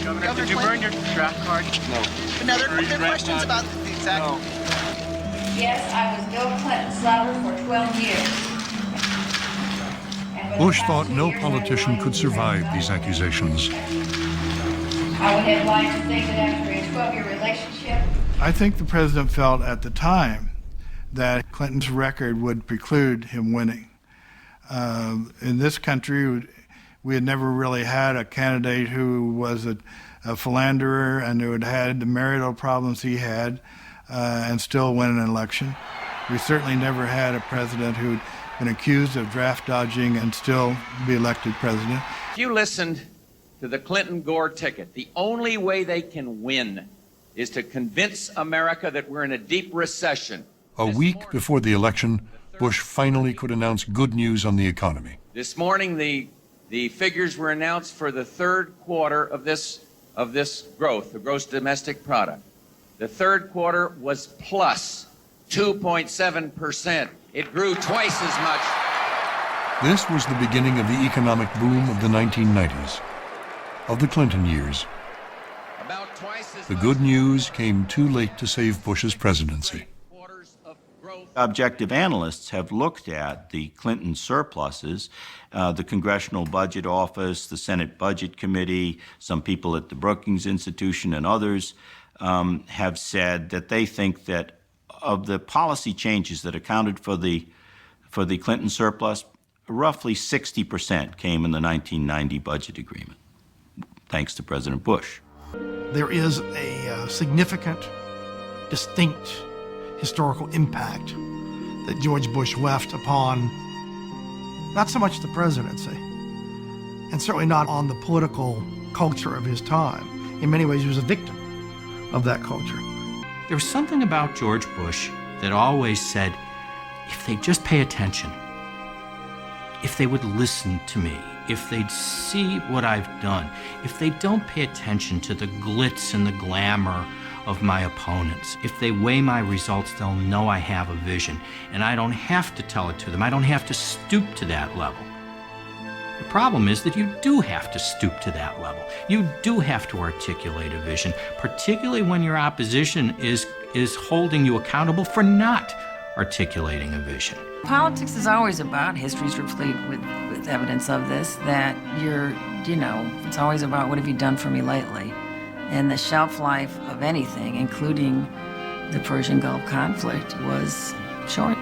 Governor, did you Clinton? burn your draft card? No. Now, there are questions about the exact... No. Yes, I was Bill Clinton's lover for 12 years. And for the Bush past thought 2 no years, I politician wanted could to survive be these president. accusations. I would have liked to think that after a 12-year relationship, I think the president felt at the time that Clinton's record would preclude him winning. In this country, we had never really had a candidate who was a philanderer and who had had the marital problems he had and still win an election. We certainly never had a president who'd been accused of draft dodging and still be elected president. If you listened to the Clinton-Gore ticket, the only way they can win is to convince America that we're in a deep recession. A week before the election, Bush finally could announce good news on the economy. This morning, the figures were announced for the third quarter of this growth, the gross domestic product. The third quarter was plus 2.7%. It grew twice as much. This was the beginning of the economic boom of the 1990s, of the Clinton years. About twice as The much. good news came too late to save Bush's presidency. Quarters of growth. Objective analysts have looked at the Clinton surpluses, the Congressional Budget Office, the Senate Budget Committee, some people at the Brookings Institution and others have said that they think that of the policy changes that accounted for the Clinton surplus, roughly 60% came in the 1990 budget agreement, thanks to President Bush. There is a significant, distinct historical impact that George Bush left upon not so much the presidency, and certainly not on the political culture of his time. In many ways, he was a victim of that culture. There was something about George Bush that always said, if they just pay attention, if they would listen to me, if they'd see what I've done, if they don't pay attention to the glitz and the glamour of my opponents, if they weigh my results, they'll know I have a vision, and I don't have to tell it to them. I don't have to stoop to that level. The problem is that you do have to stoop to that level. You do have to articulate a vision, particularly when your opposition is holding you accountable for not articulating a vision. Politics is always about, history's replete with evidence of this, that it's always about what have you done for me lately? And the shelf life of anything, including the Persian Gulf conflict, was short.